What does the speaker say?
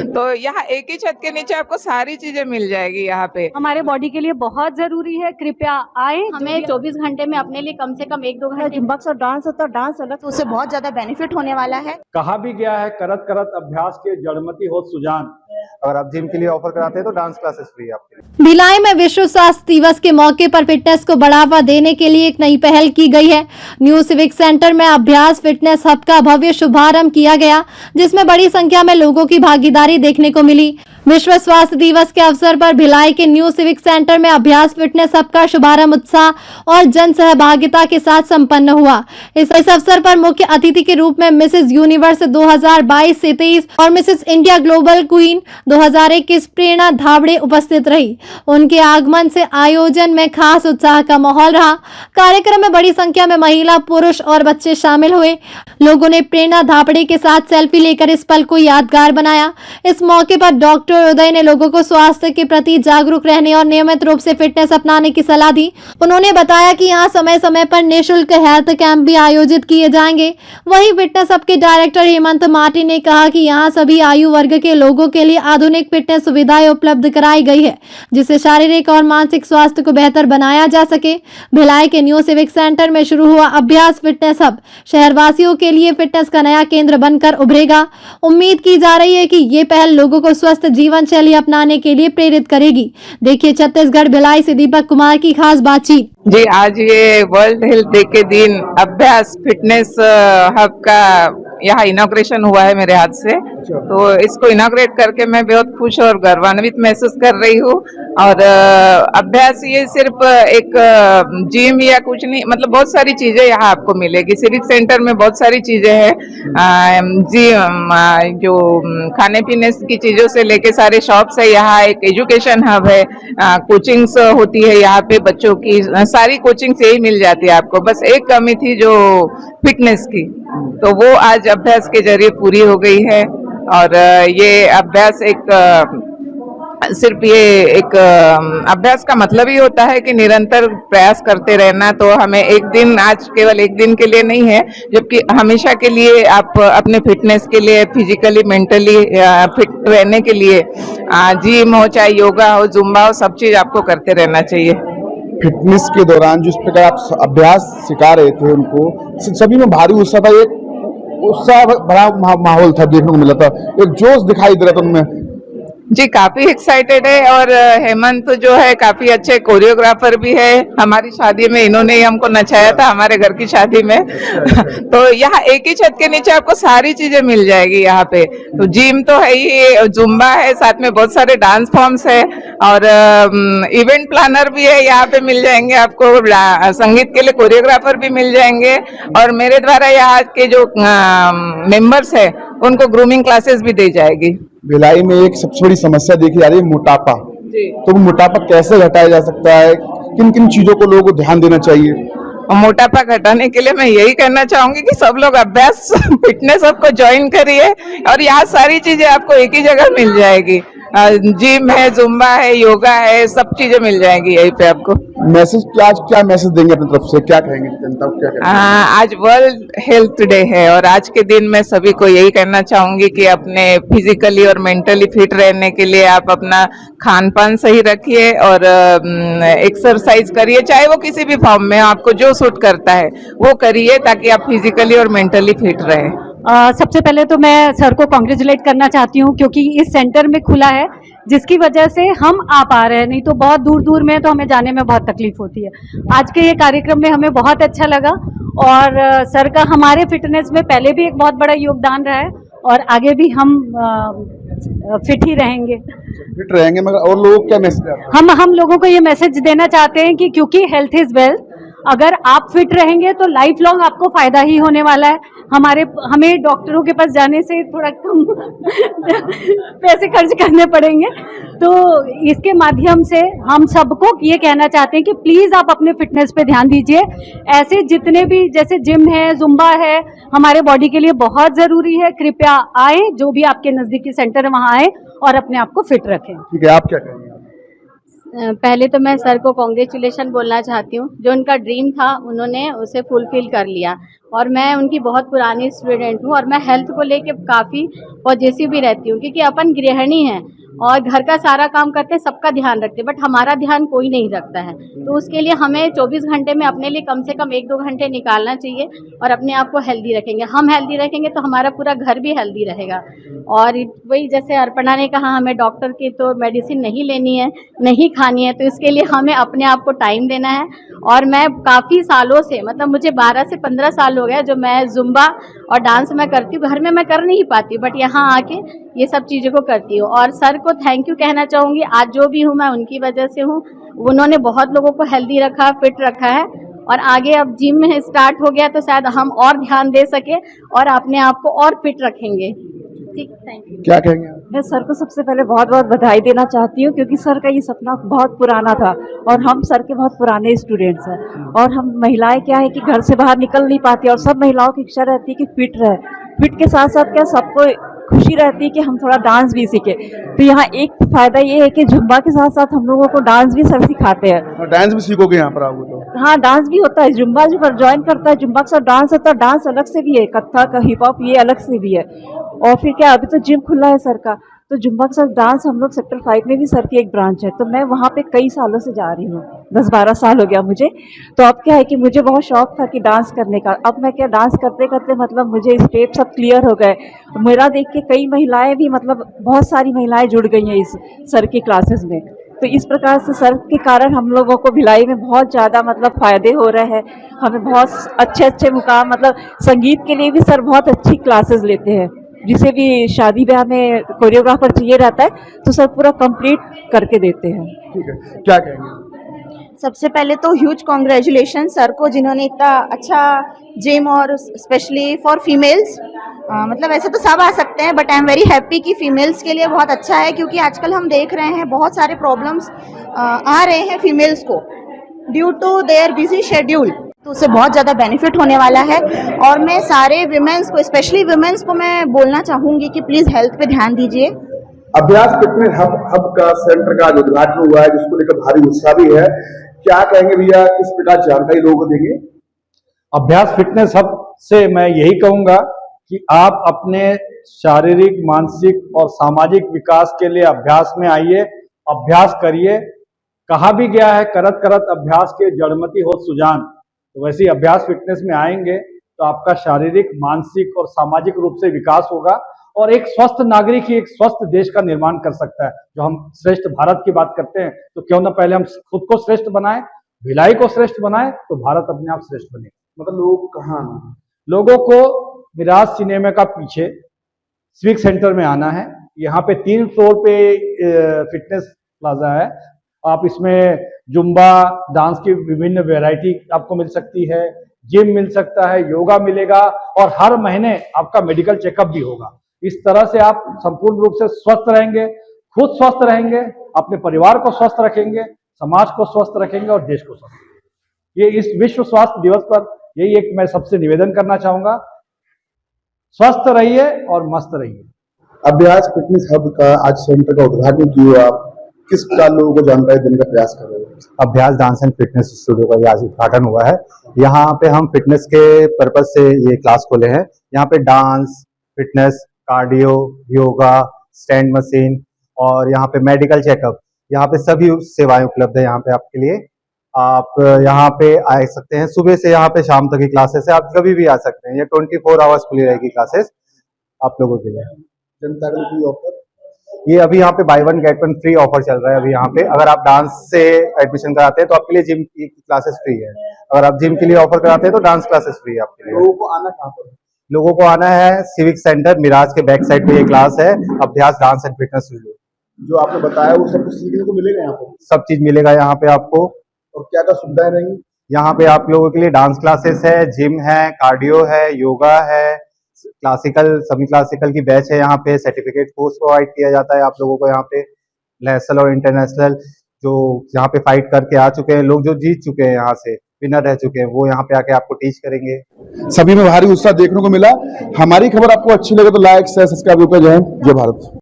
तो यहाँ एक ही छत के नीचे आपको सारी चीजें मिल जाएगी यहाँ पे। हमारे बॉडी के लिए बहुत जरूरी है, कृपया आए। हमें 24 घंटे में अपने लिए कम से कम 1-2 घंटे जुम्बक्स और डांस होता है, डांस अलग, तो उससे बहुत ज्यादा बेनिफिट होने वाला है। कहा भी गया है करत करत अभ्यास के जड़मती हो सुजान। अगर आप जिम के लिए ऑफर कराते हैं तो डांस क्लासेस फ्री है आपके लिए। भिलाई में विश्व स्वास्थ्य दिवस के मौके पर फिटनेस को बढ़ावा देने के लिए एक नई पहल की गई है। न्यू सिविक सेंटर में अभ्यास फिटनेस हब का भव्य शुभारंभ किया गया, जिसमें बड़ी संख्या में लोगों की भागीदारी देखने को मिली। विश्व स्वास्थ्य दिवस के अवसर पर भिलाई के न्यू सिविक सेंटर में अभ्यास फिटनेस हब का शुभारंभ उत्साह और जन सहभागिता के साथ संपन्न हुआ। इस अवसर पर मुख्य अतिथि के रूप में मिसेस यूनिवर्स 2022 से 23 और मिसेस इंडिया ग्लोबल क्वीन 2021 प्रेरणा धावड़े उपस्थित रही। उनके आगमन से आयोजन में खास उत्साह का माहौल रहा। कार्यक्रम में बड़ी संख्या में महिला, पुरुष और बच्चे शामिल हुए। लोगों ने प्रेरणा धावड़े के साथ सेल्फी लेकर इस पल को यादगार बनाया। इस मौके पर डॉक्टर उदय ने लोगों को स्वास्थ्य के प्रति जागरूक रहने और नियमित रूप से फिटनेस अपनाने की सलाह दी। उन्होंने बताया कि यहाँ समय समय पर निःशुल्क हेल्थ कैंप भी आयोजित किए जाएंगे। वहीं फिटनेस हब के डायरेक्टर हेमंत मार्टिन ने कहा कि यहाँ सभी आयु वर्ग के लोगों के लिए आधुनिक फिटनेस सुविधाएं उपलब्ध कराई गई है, जिससे शारीरिक और मानसिक स्वास्थ्य को बेहतर बनाया जा सके। भिलाई के न्यू सिविक सेंटर में शुरू हुआ अभ्यास फिटनेस हब शहरवासियों के लिए फिटनेस का नया केंद्र बनकर उभरेगा। उम्मीद की जा रही है कि ये पहल लोगों को स्वस्थ जीवन शैली अपनाने के लिए प्रेरित करेगी। देखिए छत्तीसगढ़ भिलाई से दीपक कुमार की खास बातचीत। जी, आज ये वर्ल्ड हेल्थ डे के दिन अभ्यास फिटनेस हब का यहाँ इनॉग्रेशन हुआ है मेरे हाथ से। तो इसको इनॉग्रेट करके मैं बहुत खुश और गौरवान्वित महसूस कर रही हूँ। और अभ्यास ये सिर्फ एक जिम या कुछ नहीं, मतलब बहुत सारी चीजें यहाँ आपको मिलेगी। सिविक सेंटर में बहुत सारी चीजें हैं, जो खाने पीने की चीजों से लेके सारे शॉप्स है। यहाँ एक एजुकेशन हब है, कोचिंग्स होती है यहाँ पे बच्चों की, सारी कोचिंग्स यही मिल जाती है आपको। बस एक कमी थी जो फिटनेस की, तो वो आज अभ्यास के जरिए पूरी हो गई है। और ये अभ्यास सिर्फ ये एक अभ्यास का मतलब ही होता है कि निरंतर प्रयास करते रहना। तो हमें एक दिन, आज केवल एक दिन के लिए नहीं है, जबकि हमेशा के लिए आप अपने फिटनेस के लिए, फिजिकली मेंटली फिट रहने के लिए जिम हो, चाहे योगा हो, जुम्बा हो, सब चीज आपको करते रहना चाहिए। फिटनेस के दौरान जिस प्रकार आप अभ्यास सिखा रहे थे उनको, सभी में भारी उत्साह था, एक उत्साह भरा माहौल था, देखने को मिला था, एक जोश दिखाई दे रहा था उनमें। जी, काफी एक्साइटेड है। और हेमंत जो है काफी अच्छे कोरियोग्राफर भी है। हमारी शादी में इन्होंने ही हमको नचाया था, हमारे घर की शादी में। तो यहाँ एक ही छत के नीचे आपको सारी चीजें मिल जाएगी यहाँ पे। तो जिम तो है ही, जुम्बा है, साथ में बहुत सारे डांस फॉर्म्स है और इवेंट प्लानर भी है यहाँ पे मिल जाएंगे आपको। संगीत के लिए कोरियोग्राफर भी मिल जाएंगे। और मेरे द्वारा यहाँ के जो मेंबर्स है उनको ग्रूमिंग क्लासेस भी दी जाएगी। भिलाई में एक सबसे बड़ी समस्या देखी जा रही है मोटापा। तो मोटापा कैसे घटाया जा सकता है, किन किन चीजों को लोगों को ध्यान देना चाहिए? मोटापा घटाने के लिए मैं यही कहना चाहूंगी कि सब लोग अभ्यास फिटनेस हब को ज्वाइन करिए। और यहाँ सारी चीजें आपको एक ही जगह मिल जाएगी। जिम है, जुम्बा है, योगा है, सब चीजें मिल जाएंगी यहीं पे आपको। मैसेज क्या मैसेज देंगे अपनी तरफ से, क्या कहेंगे जनता को, क्या कहेंगे? आज वर्ल्ड हेल्थ डे है और आज के दिन मैं सभी को यही कहना चाहूंगी कि अपने फिजिकली और मेंटली फिट रहने के लिए आप अपना खान पान सही रखिए और एक्सरसाइज करिए, चाहे वो किसी भी फॉर्म में आपको जो सूट करता है वो करिए, ताकि आप फिजिकली और मेंटली फिट रहें। सबसे पहले तो मैं सर को कॉन्ग्रेचुलेट करना चाहती हूँ, क्योंकि इस सेंटर में खुला है जिसकी वजह से हम आ पा रहे हैं, नहीं तो बहुत दूर दूर में तो हमें जाने में बहुत तकलीफ होती है। आज के ये कार्यक्रम में हमें बहुत अच्छा लगा और सर का हमारे फिटनेस में पहले भी एक बहुत बड़ा योगदान रहा है और आगे भी हम फिट ही रहेंगे। फिट रहेंगे, मगर और लोगों को क्या मैसेज? हम लोगों को ये मैसेज देना चाहते हैं कि क्योंकि हेल्थ इज वेल्थ, अगर आप फिट रहेंगे तो लाइफ लॉन्ग आपको फायदा ही होने वाला है। हमें डॉक्टरों के पास जाने से थोड़ा कम पैसे खर्च करने पड़ेंगे। तो इसके माध्यम से हम सबको ये कहना चाहते हैं कि प्लीज़ आप अपने फिटनेस पे ध्यान दीजिए। ऐसे जितने भी, जैसे जिम है, जुम्बा है, हमारे बॉडी के लिए बहुत ज़रूरी है। कृपया आए, जो भी आपके नज़दीकी सेंटर है वहाँ आए और अपने आप को फिट रखें। ठीक है, आप क्या कहेंगे? पहले तो मैं सर को कॉन्ग्रेचुलेशन बोलना चाहती हूँ। जो उनका ड्रीम था उन्होंने उसे फुलफिल कर लिया और मैं उनकी बहुत पुरानी स्टूडेंट हूँ और मैं हेल्थ को लेके काफ़ी पॉजिटिव भी रहती हूँ क्योंकि अपन गृहिणी हैं और घर का सारा काम करते हैं, सबका ध्यान रखते हैं, बट हमारा ध्यान कोई नहीं रखता है। तो उसके लिए हमें 24 घंटे में अपने लिए कम से कम 1-2 घंटे निकालना चाहिए और अपने आप को हेल्दी रखेंगे। हम हेल्दी रखेंगे तो हमारा पूरा घर भी हेल्दी रहेगा। और वही जैसे अर्पणा ने कहा, हमें डॉक्टर की तो मेडिसिन नहीं लेनी है, नहीं खानी है, तो इसके लिए हमें अपने आप को टाइम देना है। और मैं काफ़ी सालों से, मतलब मुझे 12 से 15 साल हो गया जो मैं जुम्बा और डांस मैं करती हूँ। घर में मैं कर नहीं पाती बट यहाँ आके ये सब चीज़ों को करती हूँ। और सर को थैंक यू कहना चाहूँगी। आज जो भी हूँ मैं उनकी वजह से हूँ। उन्होंने बहुत लोगों को हेल्दी रखा, फिट रखा है और आगे अब जिम स्टार्ट हो गया तो शायद हम और ध्यान दे सके और अपने आप को और फिट रखेंगे। ठीक, थैंक यू। क्या कहेंगे आप? मैं सर को सबसे पहले बहुत बहुत बधाई देना चाहती हूँ क्योंकि सर का ये सपना बहुत पुराना था और हम सर के बहुत पुराने स्टूडेंट्स हैं। और हम महिलाएं क्या है कि घर से बाहर निकल नहीं पाती और सब महिलाओं की इच्छा रहती है कि फिट रहे। फिट के साथ साथ क्या सबको खुशी रहती है कि हम थोड़ा डांस भी सीखे। तो यहाँ एक फायदा ये है कि जुम्बा के साथ साथ हम लोगों को डांस भी सर सिखाते हैं। और डांस भी सीखोगे यहाँ पर आओगे तो? हाँ, डांस भी होता है। जुम्बा जो ज्वाइन करता है, जुम्बा के साथ डांस होता है। डांस अलग से भी है, कथक, हिप हॉप ये अलग से भी है। और फिर क्या, अभी तो जिम खुला है सर का, तो जुम्बा के साथ डांस हम लोग सेक्टर 5 में भी सर की एक ब्रांच है, तो मैं वहाँ पे कई सालों से जा रही हूँ। 10-12 साल हो गया मुझे। तो अब क्या है कि मुझे बहुत शौक था कि डांस करने का। अब मैं क्या, डांस करते करते मतलब मुझे स्टेप सब क्लियर हो गए। मेरा देख के कई महिलाएं भी, मतलब बहुत सारी महिलाएं जुड़ गई हैं इस सर की क्लासेस में। तो इस प्रकार से सर के कारण हम लोगों को भिलाई में बहुत ज़्यादा मतलब फ़ायदे हो रहे हैं। हमें बहुत अच्छे अच्छे मुकाम, मतलब संगीत के लिए भी सर बहुत अच्छी क्लासेस लेते हैं। जिसे भी शादी ब्याह में कोरियोग्राफर चाहिए रहता है तो सर पूरा कंप्लीट करके देते हैं। ठीक है, क्या कहेंगे? सबसे पहले तो ह्यूज कॉन्ग्रेचुलेशन सर को, जिन्होंने इतना अच्छा जिम और स्पेशली फॉर फीमेल्स, मतलब ऐसे तो सब आ सकते हैं but I am very happy कि फीमेल्स के लिए बहुत अच्छा है क्योंकि आजकल हम देख रहे हैं बहुत सारे प्रॉब्लम्स आ रहे हैं फीमेल्स को due to their busy schedule. तो उससे बहुत ज़्यादा बेनिफिट होने वाला है। और मैं सारे विमेंस को, स्पेशली विमेंस को मैं बोलना चाहूँगी कि प्लीज़ हेल्थ पे ध्यान दीजिए। अभ्यास फिटनेस हब का सेंटर का जो उद्घाटन हुआ है, जिसको लेकर भारी उत्साह भी है, क्या कहेंगे भैया, किस प्रकार जानकारी लोगों को देंगे? अभ्यास फिटनेस हब से मैं यही कहूंगा कि आप अपने शारीरिक, मानसिक और सामाजिक विकास के लिए अभ्यास में आइए, अभ्यास करिए। कहा भी गया है, करत करत अभ्यास के जड़मति हो सुजान। तो वैसे ही अभ्यास फिटनेस में आएंगे तो आपका शारीरिक, मानसिक और सामाजिक रूप से विकास होगा और एक स्वस्थ नागरिक ही एक स्वस्थ देश का निर्माण कर सकता है। जो हम श्रेष्ठ भारत की बात करते हैं तो क्यों ना पहले हम खुद को श्रेष्ठ बनाएं, भिलाई को श्रेष्ठ बनाएं, तो भारत अपने आप श्रेष्ठ बनेगा। मतलब लोग कहाँ आना है? लोगों को मिराज सिनेमा का पीछे स्विक सेंटर में आना है। यहाँ पे 3 फ्लोर पे फिटनेस प्लाजा है। आप इसमें जुम्बा डांस की विभिन्न वैरायटी आपको मिल सकती है, जिम मिल सकता है, योगा मिलेगा और हर महीने आपका मेडिकल चेकअप भी होगा। इस तरह से आप संपूर्ण रूप से स्वस्थ रहेंगे, खुद स्वस्थ रहेंगे, अपने परिवार को स्वस्थ रखेंगे, समाज को स्वस्थ रखेंगे और देश को स्वस्थ। ये इस विश्व स्वास्थ्य दिवस पर यही एक मैं सबसे निवेदन करना चाहूंगा, स्वस्थ रहिए और मस्त रहिए। अभ्यास फिटनेस हब का आज सेंटर का उद्घाटन किया, आप किस प्रकार लोगों को जानकारी देने का प्रयास कर रहे हैं? अभ्यास डांस एंड फिटनेस स्टूडियो का आज उद्घाटन हुआ है। यहाँ पे हम फिटनेस के पर्पज से ये क्लास खोले हैं। यहाँ पे dance, fitness, cardio, yoga, stand machine और यहाँ पे मेडिकल चेकअप, यहाँ पे सभी सेवाएं उपलब्ध है यहाँ पे आपके लिए। आप यहाँ पे आ सकते हैं, सुबह से यहाँ पे शाम तक की क्लासेस है, आप कभी भी आ सकते हैं। ये 24 आवर्स खुली रहेगी क्लासेस आप लोगों के लिए। जनता के लिए कोई ऑफर? ये अभी यहाँ पे बाय 1 गेट 1 फ्री ऑफर चल रहा है अभी यहाँ पे। अगर आप डांस से एडमिशन कराते हैं तो आपके लिए जिम की क्लासेस फ्री है। अगर आप जिम के लिए ऑफर कराते हैं तो डांस क्लासेस फ्री है आपके लिए। लोगों को आना कहाँ पर? लोगों को आना है सिविक सेंटर मिराज के बैक साइड पे ये क्लास है, अभ्यास डांस एंड फिटनेस स्टूडियो। जो आपने बताया वो सब कुछ सीखने को मिलेगा यहाँ पर? सब चीज मिलेगा यहाँ पे आपको। और क्या क्या सुविधाएं रहेंगी यहाँ पे? आप लोगों के लिए डांस क्लासेस है, जिम है, कार्डियो है, योगा है, क्लासिकल, सेमी क्लासिकल की बैच है। यहाँ पे सर्टिफिकेट कोर्स प्रोवाइड किया जाता है आप लोगों को। यहाँ पे नेशनल और इंटरनेशनल जो यहाँ पे फाइट करके आ चुके हैं लोग, जो जीत चुके हैं, यहाँ से विनर रह चुके हैं, वो यहाँ पे आके आपको टीच करेंगे। सभी में भारी उत्साह देखने को मिला। हमारी खबर आपको अच्छी लगे तो लाइक शेयर सब्सक्राइब करें। जय हिंद, जय भारत।